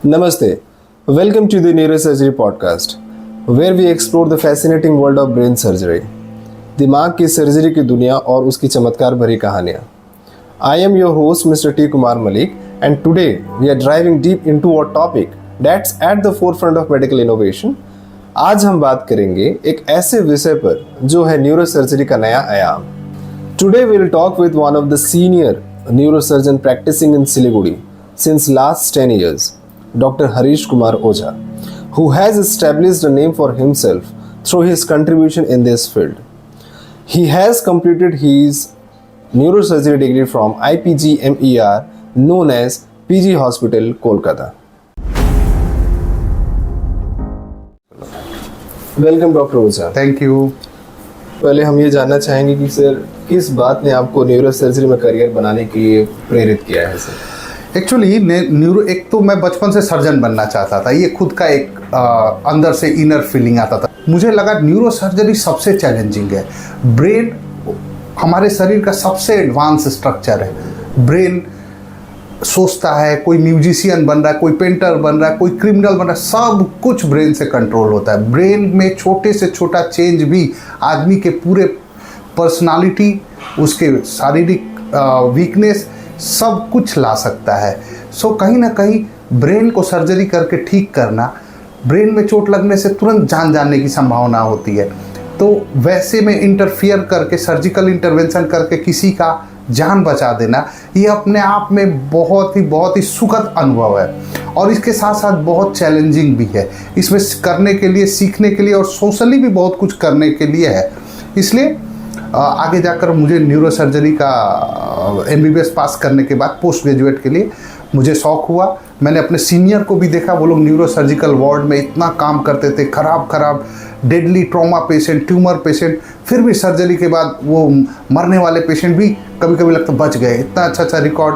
Namaste. Welcome to the Neurosurgery podcast, where we explore the fascinating world of brain surgery. दिमाग की surgery की दुनिया और उसकी चमत्कार भरी कहानियाँ. I am your host, Mr. T. Kumar Malik, and today we are driving deep into a topic that's at the forefront of medical innovation. आज हम बात करेंगे एक ऐसे विषय पर जो है न्यूरोसर्जरी का नया आयाम. Today we will talk with one of the senior neurosurgeon practicing in Siliguri since last 10 years. Dr. Harish Kumar Ojha, who has established a name for himself through his contribution in this field. He has completed his neurosurgery degree from IPGMER, known as PG Hospital, Kolkata. Welcome, Dr. Ojha. Thank you. पहले हम ये जानना चाहेंगे कि sir किस बात ने आपको न्यूरोसर्जरी में करियर बनाने के लिए प्रेरित किया है सर? एक्चुअली एक तो मैं बचपन से सर्जन बनना चाहता था. ये खुद का एक अंदर से इनर फीलिंग आता था. मुझे लगा न्यूरो सर्जरी सबसे चैलेंजिंग है. ब्रेन हमारे शरीर का सबसे एडवांस स्ट्रक्चर है. ब्रेन सोचता है, कोई म्यूजिशियन बन रहा है, कोई पेंटर बन रहा है, कोई क्रिमिनल बन रहा है, सब कुछ ब्रेन से कंट्रोल होता है. ब्रेन में छोटे से छोटा चेंज भी आदमी के पूरे पर्सनालिटी, उसके शारीरिक वीकनेस सब कुछ ला सकता है. सो कहीं ना कहीं ब्रेन को सर्जरी करके ठीक करना, ब्रेन में चोट लगने से तुरंत जान जाने की संभावना होती है. तो वैसे में इंटरफियर करके, सर्जिकल इंटरवेंशन करके किसी का जान बचा देना, ये अपने आप में बहुत ही सुखद अनुभव है. और इसके साथ साथ बहुत चैलेंजिंग भी है. इसमें करने के लिए, सीखने के लिए और सोशली भी बहुत कुछ करने के लिए है. इसलिए आगे जाकर मुझे न्यूरो सर्जरी का MBBS पास करने के बाद पोस्ट ग्रेजुएट के लिए मुझे शौक़ हुआ. मैंने अपने सीनियर को भी देखा, वो लोग न्यूरो सर्जिकल वार्ड में इतना काम करते थे, खराब deadly trauma patient, tumour patient, फिर भी सर्जरी के बाद वो मरने वाले पेशेंट भी कभी लगता बच गए. इतना अच्छा रिकॉर्ड.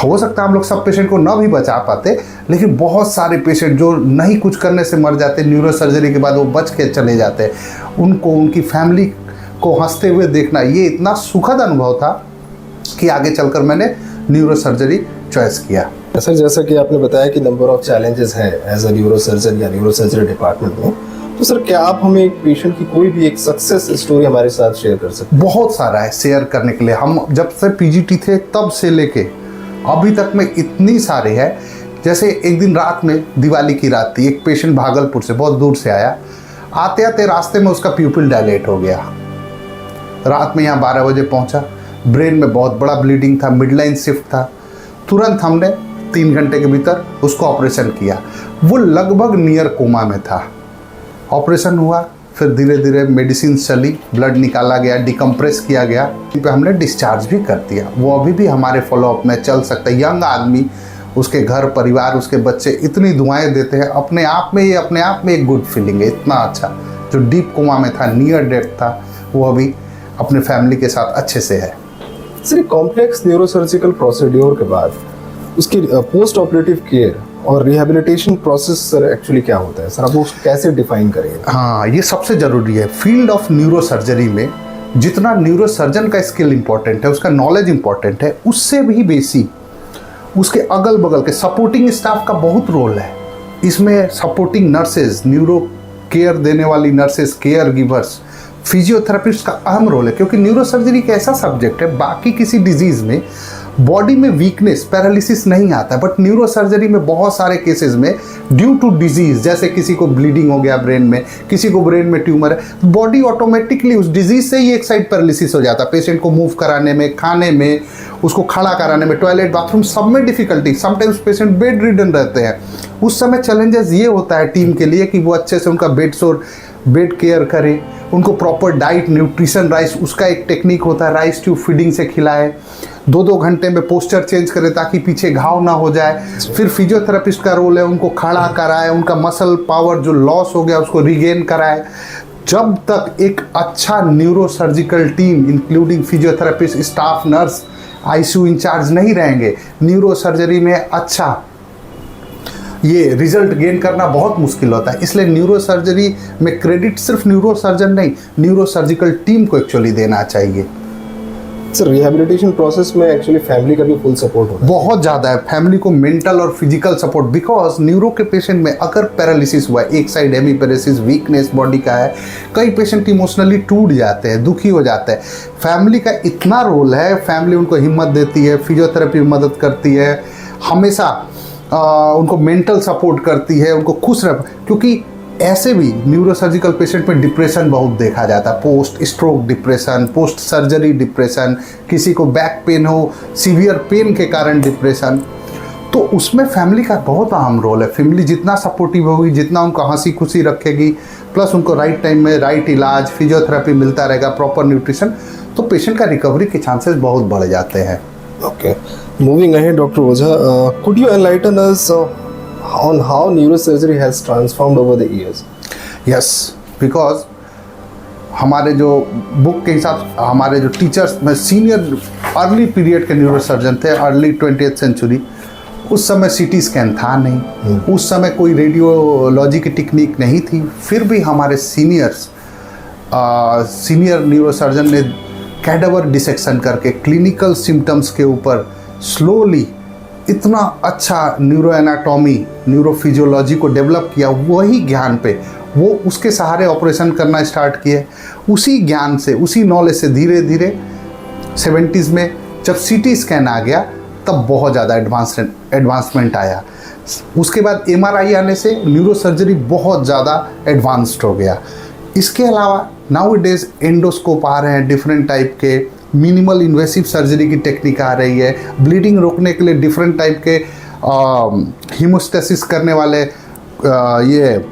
हो सकता है हम लोग सब पेशेंट को ना भी बचा पाते, लेकिन बहुत सारे पेशेंट जो नहीं कुछ करने से मर जाते, न्यूरो सर्जरी के बाद वो बच के चले जाते. उनको, उनकी फैमिली को हंसते हुए देखना, ये इतना सुखद अनुभव था कि आगे चलकर मैंने न्यूरो सर्जरी चॉइस किया. सर, जैसा कि आपने बताया कि नंबर ऑफ चैलेंजेस हैं एज अ न्यूरोसर्जन या न्यूरो सर्जरी डिपार्टमेंट में, तो सर क्या आप हमें एक पेशेंट की कोई भी एक सक्सेस स्टोरी हमारे साथ शेयर कर सकते हैं? बहुत सारा है शेयर करने के लिए. हम जब से PGT थे तब से लेके अभी तक में इतनी सारे हैं. जैसे एक दिन रात में, दिवाली की रात थी, एक पेशेंट भागलपुर से बहुत दूर से आया. आते आते रास्ते में उसका प्यूपिल डायलेट हो गया. रात में यहाँ 12 बजे पहुँचा. ब्रेन में बहुत बड़ा ब्लीडिंग था, मिडलाइन शिफ्ट था. तुरंत हमने 3 घंटे के भीतर उसको ऑपरेशन किया. वो लगभग नियर कोमा में था. ऑपरेशन हुआ, फिर धीरे धीरे मेडिसिन चली, ब्लड निकाला गया, डिकम्प्रेस किया गया, पे हमने डिस्चार्ज भी कर दिया. वो अभी भी हमारे फॉलोअप में चल सकता है. यंग आदमी, उसके घर परिवार, उसके बच्चे इतनी दुआएं देते हैं. अपने आप में एक गुड फीलिंग है. इतना अच्छा, जो डीप कोमा में था, नियर डेथ था, वो अभी अपने फैमिली के साथ अच्छे से है. सर, कॉम्प्लेक्स न्यूरोसर्जिकल प्रोसीड्योर के बाद उसकी पोस्ट ऑपरेटिव केयर और रिहैबिलिटेशन प्रोसेस सर एक्चुअली क्या होता है सर? आप उसको कैसे डिफाइन करेंगे? हाँ, ये सबसे ज़रूरी है. फील्ड ऑफ न्यूरो सर्जरी में जितना न्यूरो सर्जन का स्किल इंपॉर्टेंट है, उसका नॉलेज इंपॉर्टेंट है, उससे भी बेसी उसके अगल बगल के सपोर्टिंग स्टाफ का बहुत रोल है. इसमें सपोर्टिंग नर्सेज, न्यूरो केयर देने वाली नर्सेज, केयर गिवर्स, फिजियोथेरेपिस्ट का अहम रोल है. क्योंकि न्यूरो सर्जरी एक ऐसा सब्जेक्ट है, बाकी किसी डिजीज़ में बॉडी में वीकनेस, पैरालिसिस नहीं आता, बट न्यूरो सर्जरी में बहुत सारे केसेस में ड्यू टू डिजीज़, जैसे किसी को ब्लीडिंग हो गया ब्रेन में, किसी को ब्रेन में ट्यूमर है, तो बॉडी ऑटोमेटिकली उस डिजीज़ से ही एक साइड पैरालिसिस हो जाता है. पेशेंट को मूव कराने में, खाने में, उसको खड़ा कराने में, टॉयलेट बाथरूम सब में difficulty. Sometimes patient bed ridden रहते हैं. उस समय चैलेंजेस ये होता है टीम के लिए कि वो अच्छे से उनका बेड केयर करे, उनको प्रॉपर डाइट, न्यूट्रिशन, राइस, उसका एक टेक्निक होता है, राइस ट्यूब फीडिंग से खिलाए, 2-2 घंटे में पोस्चर चेंज करे ताकि पीछे घाव ना हो जाए. फिर फिजियोथेरेपिस्ट का रोल है, उनको खड़ा कराए, उनका मसल पावर जो लॉस हो गया उसको रिगेन कराए. जब तक एक अच्छा neuro surgical team including physiotherapist, staff nurse, ICU incharge नहीं रहेंगे, न्यूरो सर्जरी में अच्छा ये रिजल्ट गेन करना बहुत मुश्किल होता है. इसलिए न्यूरो सर्जरी में क्रेडिट सिर्फ न्यूरो सर्जन नहीं, न्यूरो सर्जिकल टीम को एक्चुअली देना चाहिए. सर रिहैबिलिटेशन प्रोसेस में एक्चुअली फैमिली का भी फुल सपोर्ट होना बहुत ज़्यादा है, फैमिली को मेंटल और फिजिकल सपोर्ट, बिकॉज न्यूरो के पेशेंट में अगर पैरालिसिस हुआ है, एक साइड हेमीपैरेसिस, वीकनेस बॉडी का है, कई पेशेंट इमोशनली टूट जाते हैं, दुखी हो जाते हैं। फैमिली का इतना रोल है, फैमिली उनको हिम्मत देती है, फिजियोथेरेपी में मदद करती है, हमेशा उनको मेंटल सपोर्ट करती है, उनको खुश रख, क्योंकि ऐसे भी न्यूरोसर्जिकल पेशेंट में डिप्रेशन बहुत देखा जाता है, post stroke depression, post surgery depression, किसी को बैक पेन हो, सीवियर पेन के कारण डिप्रेशन, तो उसमें फैमिली का बहुत अहम रोल है। फैमिली जितना सपोर्टिव होगी, जितना उनको हंसी खुशी रखेगी, प्लस उनको राइट टाइम में राइट इलाज, फिजियोथेरेपी मिलता रहेगा, प्रॉपर न्यूट्रिशन, तो पेशेंट का रिकवरी के चांसेस बहुत बढ़ जाते हैं। Okay. Moving ahead, Dr. Ojha, could you enlighten us on how neurosurgery has transformed over the years? Yes, because हमारे जो बुक के हिसाब से हमारे जो टीचर्स में सीनियर अर्ली पीरियड के न्यूरोसर्जन थे, अर्ली 20th सेंचुरी, उस समय सीटी स्कैन था नहीं, उस समय कोई रेडियोलॉजी की टेक्निक नहीं थी, फिर भी हमारे सीनियर न्यूरोसर्जन ने कैडावर डिसेक्शन करके क्लिनिकल सिम्टम्स के ऊपर स्लोली इतना अच्छा न्यूरो एनाटॉमी, न्यूरोफिजियोलॉजी को डेवलप किया। वही ज्ञान पे वो उसके सहारे ऑपरेशन करना स्टार्ट किए। उसी ज्ञान से, उसी नॉलेज से धीरे धीरे 70s में जब सीटी स्कैन आ गया, तब बहुत ज़्यादा एडवांसमेंट आया। उसके बाद MRI आने से न्यूरोसर्जरी बहुत ज़्यादा एडवांस्ड हो गया। इसके अलावा नाउ डेज एंडोस्कोप आ रहे हैं, डिफरेंट टाइप के मिनिमल इन्वेसिव सर्जरी की टेक्निक आ रही है, ब्लीडिंग रोकने के लिए डिफरेंट टाइप के हीमोस्टेसिस करने वाले ये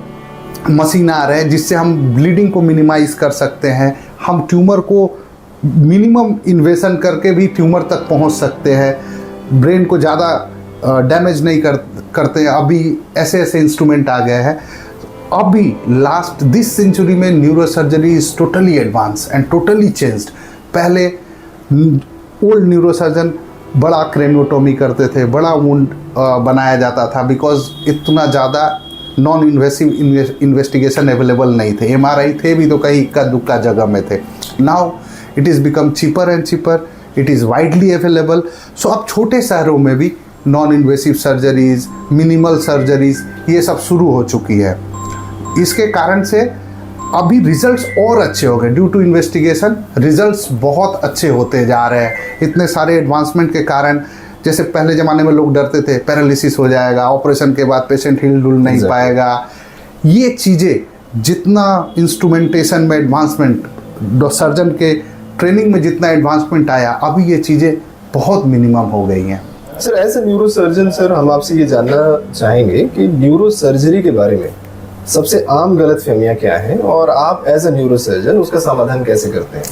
मशीन आ रहे हैं, जिससे हम ब्लीडिंग को मिनिमाइज कर सकते हैं। हम ट्यूमर को मिनिमम इन्वेशन करके भी ट्यूमर तक पहुंच सकते हैं, ब्रेन को ज़्यादा डैमेज नहीं करते। अभी ऐसे ऐसे इंस्ट्रूमेंट आ गए हैं। अभी लास्ट दिस सेंचुरी में neurosurgery is totally advance and totally changed. पहले ओल्ड न्यूरोसर्जन बड़ा क्रेनियोटोमी करते थे, बड़ा वुंड बनाया जाता था, बिकॉज इतना ज़्यादा नॉन इन्वेसिव इन्वेस्टिगेशन अवेलेबल नहीं थे। MRI थे भी तो कहीं इक्का दुक्का जगह में थे। Now it is become cheaper and cheaper, it is widely available. So अब छोटे शहरों में भी non invasive surgeries, minimal surgeries, ये सब शुरू हो चुकी है। इसके कारण से अभी रिजल्ट्स और अच्छे हो गए। ड्यू टू इन्वेस्टिगेशन रिजल्ट्स बहुत अच्छे होते जा रहे हैं इतने सारे एडवांसमेंट के कारण। जैसे पहले ज़माने में लोग डरते थे पैरालिसिस हो जाएगा, ऑपरेशन के बाद पेशेंट हिल डुल नहीं पाएगा। ये चीज़ें जितना इंस्ट्रूमेंटेशन में एडवांसमेंट, सर्जन के ट्रेनिंग में जितना एडवांसमेंट आया, अभी ये चीज़ें बहुत मिनिमम हो गई हैं। Sir as a neuro surgeon, sir हम आपसे ये जानना चाहेंगे कि न्यूरो सर्जरी के बारे में सबसे आम गलतफहमियां क्या हैं और आप एज ए न्यूरो सर्जन उसका समाधान कैसे करते हैं?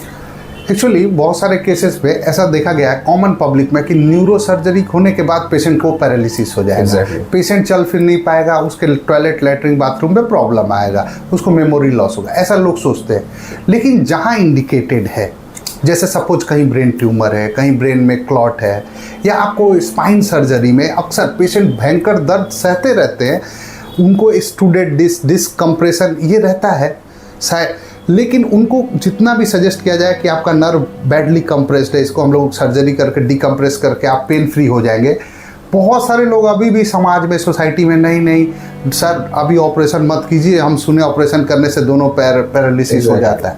एक्चुअली बहुत सारे केसेस में ऐसा देखा गया है कॉमन पब्लिक में कि न्यूरो सर्जरी होने के बाद पेशेंट को पैरालिसिस हो जाएगा। Exactly. पेशेंट चल फिर नहीं पाएगा, उसके टॉयलेट, लैट्रिन, बाथरूम में प्रॉब्लम आएगा, उसको मेमोरी लॉस होगा, ऐसा लोग सोचते हैं। लेकिन जहाँ इंडिकेटेड है, जैसे सपोज कहीं ब्रेन ट्यूमर है, कहीं ब्रेन में क्लॉट है, या आपको स्पाइन सर्जरी में अक्सर पेशेंट भयंकर दर्द सहते रहते हैं, उनको स्टूडेड डिस्क कंप्रेशन ये रहता है शायद, लेकिन उनको जितना भी सजेस्ट किया जाए कि आपका नर्व बैडली कंप्रेस्ड है, इसको हम लोग सर्जरी करके डिकम्प्रेस करके आप पेन फ्री हो जाएंगे, बहुत सारे लोग अभी भी समाज में, सोसाइटी में, नहीं सर अभी ऑपरेशन मत कीजिए, हम सुने ऑपरेशन करने से दोनों पैर पैरालिसिस हो जाता है।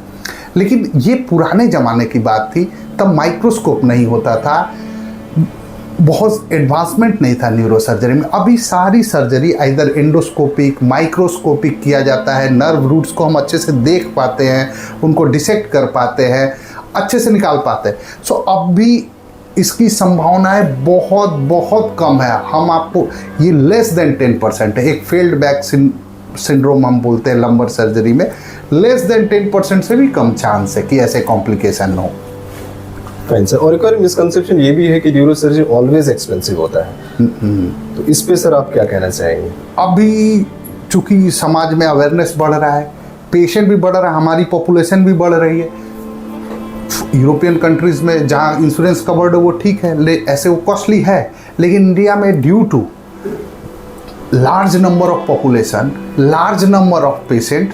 लेकिन ये पुराने ज़माने की बात थी, तब माइक्रोस्कोप नहीं होता था, बहुत एडवांसमेंट नहीं था न्यूरो सर्जरी में। अभी सारी सर्जरी इधर एंडोस्कोपिक, माइक्रोस्कोपिक किया जाता है। नर्व रूट्स को हम अच्छे से देख पाते हैं, उनको डिसेक्ट कर पाते हैं, अच्छे से निकाल पाते हैं। सो अब भी इसकी संभावनाएं बहुत बहुत कम है। हम आपको ये लेस देन 10% है। एक फेल्ड बैक सिंड्रोम हम बोलते हैं लंबर सर्जरी में, लेस देन 10% से भी कम चांस है कि ऐसे कॉम्प्लिकेशन हो। फाइन सर, और एक और मिसकंसेप्शन ये भी है कि न्यूरो सर्जरी ऑलवेज एक्सपेंसिव होता है, तो इस पे सर आप क्या कहना चाहेंगे? अभी चूंकि समाज में अवेयरनेस बढ़ रहा है, पेशेंट भी बढ़ रहा है, हमारी पॉपुलेशन भी बढ़ रही है। यूरोपियन कंट्रीज़ में जहाँ इंश्योरेंस कवर्ड है वो ठीक है, ऐसे वो कॉस्टली है, लेकिन इंडिया में due to large number of population, large number of patient,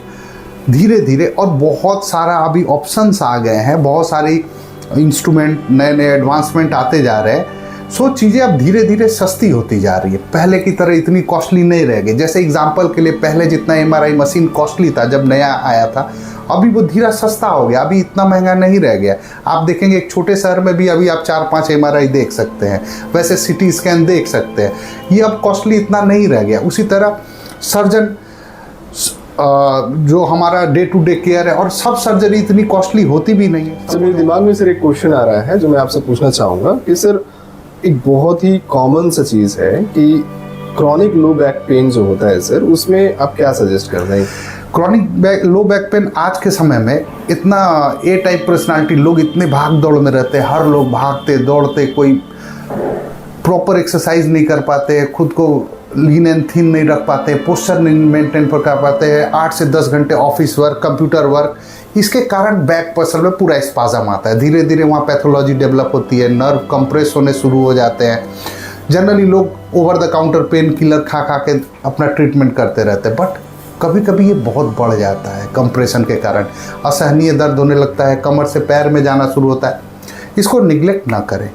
धीरे धीरे और बहुत सारा अभी ऑप्शंस आ गए हैं, बहुत सारी इंस्ट्रूमेंट, नए नए एडवांसमेंट आते जा रहे हैं, सो चीज़ें अब धीरे धीरे सस्ती होती जा रही है। पहले की तरह इतनी कॉस्टली नहीं रह गई। जैसे एग्जांपल के लिए पहले जितना एमआरआई मशीन कॉस्टली था जब नया आया था, अभी वो धीरे सस्ता हो गया, अभी इतना महंगा नहीं रह गया। आप देखेंगे एक छोटे शहर में भी अभी आप 4-5 एमआरआई देख सकते हैं, वैसे सिटी स्कैन देख सकते हैं। ये अब कॉस्टली इतना नहीं रह गया। उसी तरह सर्जन जो हमारा डे टू डे केयर है, और सब सर्जरी इतनी कॉस्टली होती भी नहीं है। सर, मेरे दिमाग में सर एक क्वेश्चन आ रहा है जो मैं आपसे पूछना चाहूँगा कि सर एक बहुत ही कॉमन सा चीज़ है कि क्रॉनिक लो बैक पेन जो होता है सर, उसमें आप क्या सजेस्ट कर रहे हैं? क्रॉनिक लो बैक पेन आज के समय में इतना ए टाइप पर्सनालिटी, लोग इतने भाग दौड़ में रहते हैं, हर लोग भागते दौड़ते, कोई प्रॉपर एक्सरसाइज नहीं कर पाते, खुद को लीन एंड थिन नहीं रख पाते, पोस्चर नहीं मेंटेन कर पाते हैं, 8 से 10 घंटे ऑफिस वर्क, कंप्यूटर वर्क, इसके कारण बैक मसल में पूरा स्पाज़म आता है। धीरे धीरे वहाँ पैथोलॉजी डेवलप होती है, नर्व कंप्रेस होने शुरू हो जाते हैं। जनरली लोग over the counter pain killer खा खा के अपना ट्रीटमेंट करते रहते हैं, बट कभी कभी ये बहुत बढ़ जाता है कंप्रेशन के कारण, असहनीय दर्द होने लगता है, कमर से पैर में जाना शुरू होता है। इसको निगलेक्ट ना करें।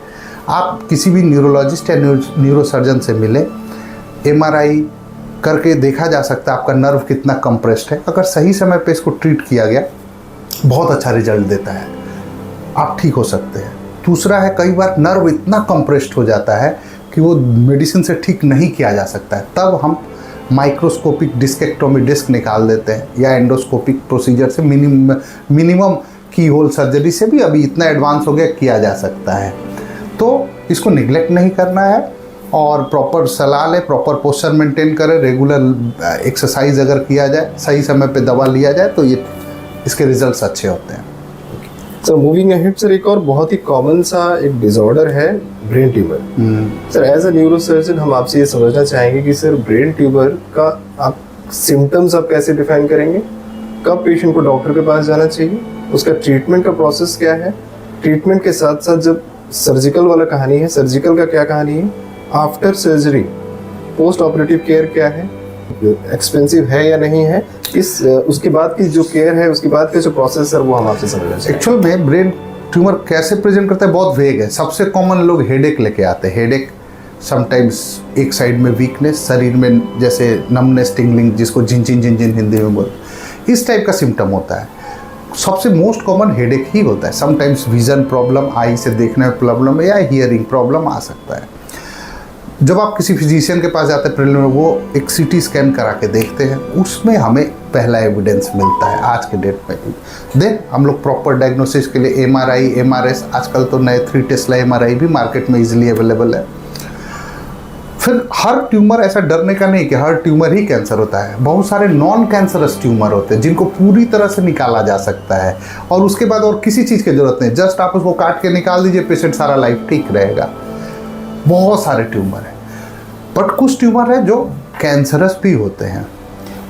आप किसी भी न्यूरोलॉजिस्ट या न्यूरोसर्जन से मिलें, एमआरआई करके देखा जा सकता है आपका नर्व कितना कंप्रेस्ड है। अगर सही समय पे इसको ट्रीट किया गया, बहुत अच्छा रिजल्ट देता है, आप ठीक हो सकते हैं। दूसरा है, कई बार नर्व इतना कंप्रेस्ड हो जाता है कि वो मेडिसिन से ठीक नहीं किया जा सकता है, तब हम माइक्रोस्कोपिक डिस्केक्टोमी डिस्क निकाल देते हैं, या एंडोस्कोपिक प्रोसीजर से मिनिमम की होल सर्जरी से भी अभी इतना एडवांस हो गया किया जा सकता है। तो इसको निगलेक्ट नहीं करना है और प्रॉपर सलाह लें, प्रॉपर पोस्चर मेंटेन करें, रेगुलर एक्सरसाइज अगर किया जाए, सही समय पे दवा लिया जाए, तो ये इसके रिजल्ट्स अच्छे होते हैं। सर, मूविंग अहेड सर, एक और बहुत ही कॉमन सा एक डिसऑर्डर है brain tumour. Sir, as a neurosurgeon हम आपसे ये समझना चाहेंगे कि सर ब्रेन ट्यूमर का आप सिम्टम्स आप कैसे डिफाइन करेंगे, कब पेशेंट को डॉक्टर के पास जाना चाहिए, उसका ट्रीटमेंट का प्रोसेस क्या है, ट्रीटमेंट के साथ साथ जब सर्जिकल वाला कहानी है, सर्जिकल का क्या कहानी है, after surgery post operative care क्या है, एक्सपेंसिव है या नहीं है, इस उसके बाद की जो केयर है, उसके बाद का जो प्रोसेस है वो हम आपसे समझना चाहिए। एक्चुअल में ब्रेन ट्यूमर कैसे प्रेजेंट करता है बहुत वेग है। सबसे कॉमन लोग हेडेक लेके आते हैं। हेडेक समटाइम्स एक साइड में वीकनेस, शरीर में जैसे नमनेस, टिंगलिंग, जिसको झिनझिन झिनझिन हिंदी में बोलते, इस टाइप का सिम्टम होता है। सबसे मोस्ट कॉमन हेडेक ही होता है। समटाइम्स विजन प्रॉब्लम, आई से देखने में प्रॉब्लम या हियरिंग प्रॉब्लम आ सकता है। जब आप किसी फिजिशियन के पास जाते हैं प्रिलिमिनरी में, वो एक सीटी स्कैन करा के देखते हैं, उसमें हमें पहला एविडेंस मिलता है आज के डेट में। देन हम लोग प्रॉपर डायग्नोसिस के लिए एमआरआई, एमआरएस, आजकल तो नए 3 टेस्ला एमआरआई भी मार्केट में इजीली अवेलेबल है। फिर हर ट्यूमर, ऐसा डरने का नहीं कि हर ट्यूमर ही कैंसर होता है। बहुत सारे नॉन कैंसरस ट्यूमर होते हैं जिनको पूरी तरह से निकाला जा सकता है, और उसके बाद और किसी चीज़ की जरूरत नहीं, जस्ट आप उसको काट के निकाल दीजिए, पेशेंट सारा लाइफ ठीक रहेगा। बहुत सारे ट्यूमर हैं, बट कुछ ट्यूमर है जो कैंसरस भी होते हैं।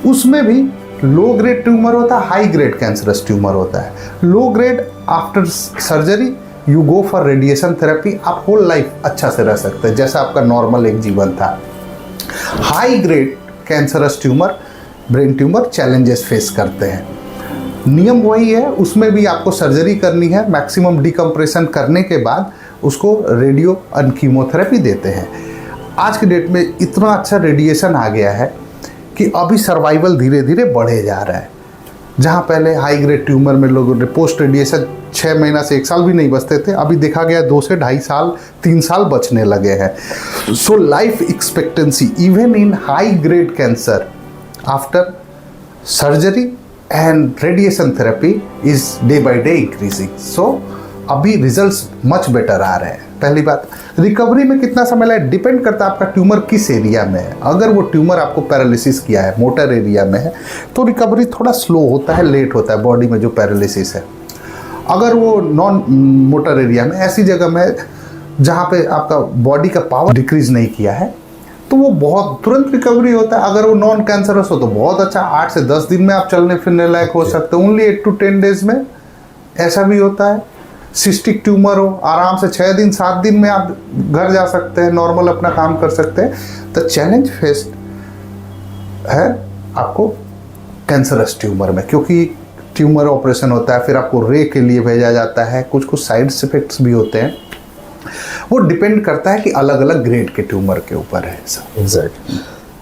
उसमें भी लो ग्रेड ट्यूमर होता है, हाई ग्रेड कैंसरस ट्यूमर होता है। Low grade after surgery you go for radiation therapy, आप होल लाइफ अच्छा से रह सकते हैं जैसा आपका नॉर्मल एक जीवन था। High grade cancerous tumour, brain tumour challenges face करते हैं। नियम वही है, उसमें भी आपको सर्जरी करनी है, मैक्सिमम डिकम्प्रेशन करने के बाद उसको रेडियो एंड कीमोथेरेपी देते हैं। आज के डेट में इतना अच्छा रेडिएशन आ गया है कि अभी सर्वाइवल धीरे धीरे बढ़े जा रहा है। जहाँ पहले हाई ग्रेड ट्यूमर में लोग पोस्ट रेडिएशन 6 महीना से 1 साल भी नहीं बचते थे, अभी देखा गया 2 से 2.5 साल 3 साल बचने लगे हैं। So life expectancy even in high grade cancer after surgery and radiation therapy is day by day increasing. So अभी रिजल्ट्स मच बेटर आ रहे हैं। पहली बात, रिकवरी में कितना समय लगे डिपेंड करता है आपका ट्यूमर किस एरिया में है। अगर वो ट्यूमर आपको पैरालिसिस किया है, मोटर एरिया में है, तो रिकवरी थोड़ा स्लो होता है, लेट होता है बॉडी में जो पैरालिसिस है। अगर वो नॉन मोटर एरिया में, ऐसी जगह में जहाँ पे आपका बॉडी का पावर डिक्रीज नहीं किया है, तो वो बहुत तुरंत रिकवरी होता है। अगर वो नॉन कैंसरस हो तो बहुत अच्छा, 8 से 10 दिन में आप चलने फिरने लायक हो सकते हैं। ओनली 8 to 10 डेज में ऐसा भी होता है। सिस्टिक ट्यूमर हो, आराम से 6 दिन 7 दिन में आप घर जा सकते हैं, नॉर्मल अपना काम कर सकते हैं। तो चैलेंज फेस्ड है आपको कैंसरस ट्यूमर में, क्योंकि ट्यूमर ऑपरेशन होता है, फिर आपको रे के लिए भेजा जाता है, कुछ कुछ साइड इफेक्ट्स भी होते हैं। वो डिपेंड करता है कि अलग अलग ग्रेड के ट्यूमर के ऊपर है सर। एग्जैक्टली।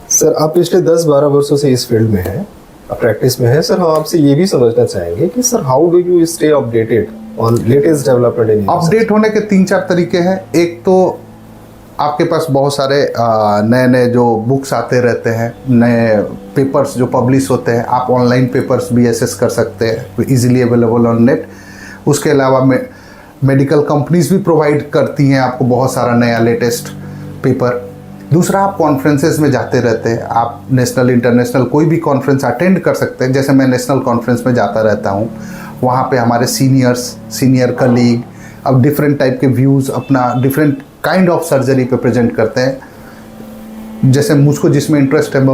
सर आप पिछले 10-12 वर्षों से इस फील्ड में हैं, प्रैक्टिस में है। सर हम आपसे ये भी समझना चाहेंगे कि sir how do you stay updated on latest development in update होने के 3-4 तरीके हैं। एक तो आपके पास बहुत सारे नए नए जो बुक्स आते रहते हैं, नए पेपर्स जो पब्लिश होते हैं, आप ऑनलाइन पेपर्स भी एक्सेस कर सकते हैं, इजीली अवेलेबल ऑन नेट। उसके अलावा मेडिकल कंपनीज भी प्रोवाइड करती हैं आपको बहुत सारा नया लेटेस्ट पेपर। दूसरा, आप कॉन्फ्रेंसेस में जाते रहते हैं, आप नेशनल इंटरनेशनल कोई भी कॉन्फ्रेंस अटेंड कर सकते हैं। जैसे मैं नेशनल कॉन्फ्रेंस में जाता रहता हूँ, वहाँ पे हमारे सीनियर कलीग अब डिफरेंट टाइप के व्यूज़, अपना डिफरेंट काइंड ऑफ सर्जरी पे प्रेजेंट करते हैं। जैसे मुझको जिसमें इंटरेस्ट है मैं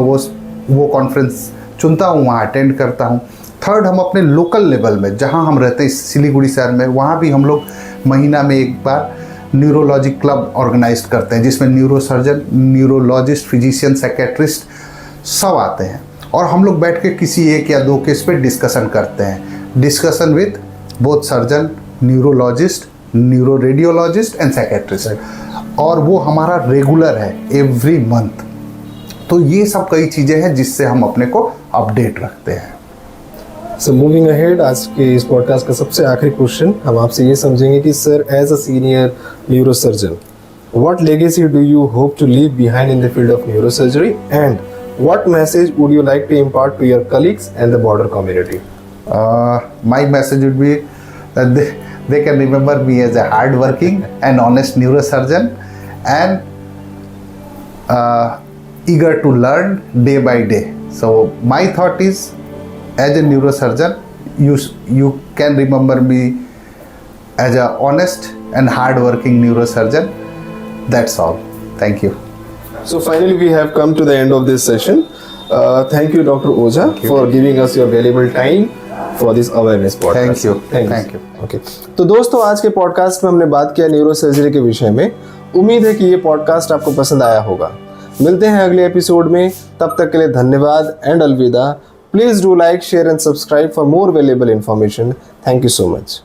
वो कॉन्फ्रेंस चुनता हूँ, वहाँ अटेंड करता हूँ। थर्ड, हम अपने लोकल लेवल में जहाँ हम रहते हैं सिलीगुड़ी शहर में, वहाँ भी हम लोग महीना में एक बार न्यूरोलॉजी क्लब ऑर्गेनाइज करते हैं, जिसमें neuro surgeon, neurologist, physician, psychiatrist सब आते हैं और हम लोग बैठ के किसी एक या दो केस पे डिस्कशन करते हैं। Discussion with both surgeon, neurologist, neuro radiologist and psychiatrist, और वो हमारा रेगुलर है एवरी मंथ। तो ये सब कई चीज़ें हैं जिससे हम अपने को अपडेट रखते हैं। सो मूविंग अहेड, आज के इस पॉडकास्ट का सबसे आखिरी क्वेश्चन हम आपसे ये समझेंगे कि sir as a senior neurosurgeon, what legacy do you hope to leave behind in the field of neurosurgery and what message would you like to impart to your colleagues and the border community? My message would be that they can remember me as a hard-working and honest neurosurgeon and eager to learn day by day. So my thought is, as a neurosurgeon, you can remember me as a honest and hard-working neurosurgeon. That's all. Thank you. So finally we have come to the end of this session. Thank you Dr. Oza for giving us your valuable time for this awareness podcast. Thank you. Okay. तो दोस्तों, आज के podcast में हमने बात किया neuro surgery के विषय में। उम्मीद है कि ये पॉडकास्ट आपको पसंद आया होगा। मिलते हैं अगले एपिसोड में, तब तक के लिए धन्यवाद एंड अलविदा। Please do like, share and subscribe for more valuable information. Thank you so much.